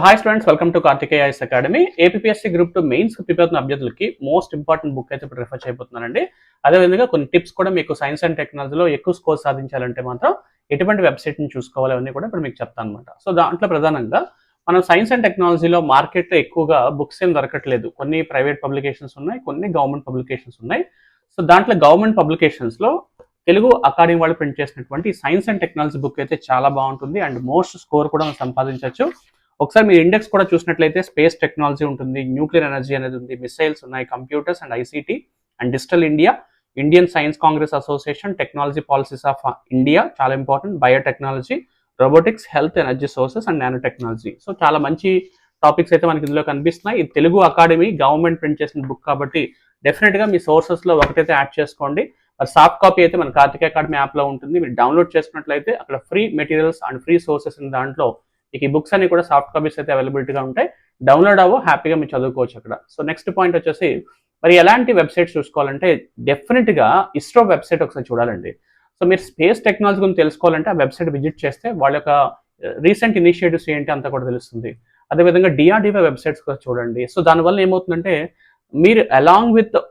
Hi students, welcome to Karthikeya IAS academy. APSC group 2 mains కి prepare అవుతున్న అభ్యర్థులకి most important book అయితే ఇప్పుడు రిఫర్ చేయబోతున్నానండి. అదేవిధంగా కొన్ని టిప్స్ కూడా మీకు సైన్స్ అండ్ టెక్నాలజీలో ఎక్కువ స్కోర్ సాధించాలంటే మాత్రం ఎటువంటి వెబ్సైట్ ని చూసుకోవాలి అవన్నీ కూడా ఇప్పుడు మీకు చెప్తాను అనమాట. సో దాంట్లో ప్రధానంగా మనం సైన్స్ అండ్ టెక్నాలజీలో మార్కెట్లో ఎక్కువగా బుక్స్ ఏం దొరకట్లేదు. కొన్ని ప్రైవేట్ పబ్లికేషన్స్ ఉన్నాయి, కొన్ని గవర్నమెంట్ పబ్లికేషన్స్ ఉన్నాయి. సో దాంట్లో గవర్నమెంట్ పబ్లికేషన్స్ లో తెలుగు అకాడమీ వాళ్ళు ప్రింట్ చేసినటువంటి సైన్స్ అండ్ టెక్నాలజీ బుక్ అయితే చాలా బాగుంటుంది అండ్ మోస్ట్ స్కోర్ కూడా మనం సంపాదించవచ్చు. ఒకసారి మీరు ఇండెక్స్ కూడా చూసినట్లయితే స్పేస్ టెక్నాలజీ ఉంటుంది, న్యూక్లియర్ ఎనర్జీ అనేది ఉంది, మిసైల్స్ ఉన్నాయి, computers and ICT and digital India, Indian science congress association, technology policies of India చాలా important, biotechnology, robotics, health, energy sources and nano technology. So చాలా మంచి టాపిక్స్ అయితే మనకి ఇందులో కనిపిస్తున్నాయి. ఇది తెలుగు అకాడమీ గవర్నమెంట్ ప్రింట్ చేసిన బుక్ కాబట్టి డెఫినెట్ గా మీ సోర్సెస్ లో ఒకటైతే యాడ్ చేసుకోండి. సాఫ్ట్ కాపీ అయితే మన కార్తికేయ అకాడమీ యాప్ లో ఉంటుంది. మీరు డౌన్లోడ్ చేసుకున్నట్లయితే అక్కడ free materials and free sources దాంట్లో మీకు ఈ బుక్స్ అన్ని కూడా సాఫ్ట్ కాపీస్ అయితే అవైలబిలిటీగా ఉంటాయి. డౌన్లోడ్ అవ్వ హ్యాపీగా మీరు చదువుకోవచ్చు అక్కడ. సో నెక్స్ట్ పాయింట్ వచ్చేసి మరి ఎలాంటి వెబ్సైట్స్ చూసుకోవాలంటే డెఫినెట్ గా ఇస్రో వెబ్సైట్ ఒకసారి చూడాలండి. సో మీరు స్పేస్ టెక్నాలజీ గురించి తెలుసుకోవాలంటే ఆ వెబ్సైట్ విజిట్ చేస్తే వాళ్ళ యొక్క రీసెంట్ ఇనిషియేటివ్స్ ఏంటి అంతా కూడా తెలుస్తుంది. అదేవిధంగా డిఆర్డిఓ వెబ్సైట్స్ కూడా చూడండి. సో దానివల్ల ఏమవుతుందంటే మీరు అలాంగ్ విత్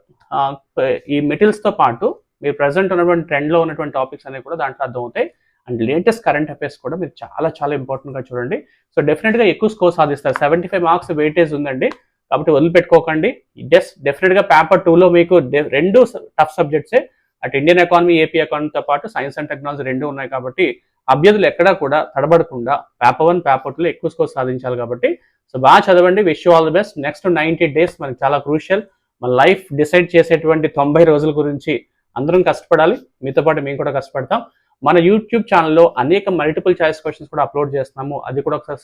ఈ మెటీరియల్స్ తో పాటు మీరు ప్రజెంట్ ఉన్నటువంటి ట్రెండ్ లో ఉన్నటువంటి టాపిక్స్ అనేవి కూడా దాంట్లో అర్థమవుతాయి. అండ్ లేటెస్ట్ కరెంట్ అఫైర్స్ కూడా మీరు చాలా చాలా ఇంపార్టెంట్ గా చూడండి. సో డెఫినెట్ గా ఎక్కువ స్కోర్ సాధిస్తారు. 75 మార్క్స్ వెయిటేజ్ ఉందండి, కాబట్టి వదిలిపెట్టుకోకండి. డెఫినెట్ గా పేపర్ 2 లో మీకు రెండు టఫ్ సబ్జెక్ట్సే, అటు ఇండియన్ ఎకానమీ, ఏపీ ఎకానమీతో పాటు సైన్స్ అండ్ టెక్నాలజీ రెండు ఉన్నాయి కాబట్టి అభ్యర్థులు ఎక్కడా కూడా తడబడకుండా పేపర్ 1, పేపర్ 2 లో ఎక్కువ స్కోర్ సాధించాలి కాబట్టి సో బాగా చదవండి. Wish you all the best. Next 90 days మనకి చాలా క్రూషియల్. మన లైఫ్ డిసైడ్ చేసేటువంటి 90 రోజుల గురించి అందరం కష్టపడాలి. మీతో పాటు మేము కూడా కష్టపడతాం. మన యూట్యూబ్ ఛానల్లో అనేక మల్టిపుల్ చాయిస్ క్వశ్చన్స్ కూడా అప్లోడ్ చేస్తున్నాము. అది కూడా ఒకసారి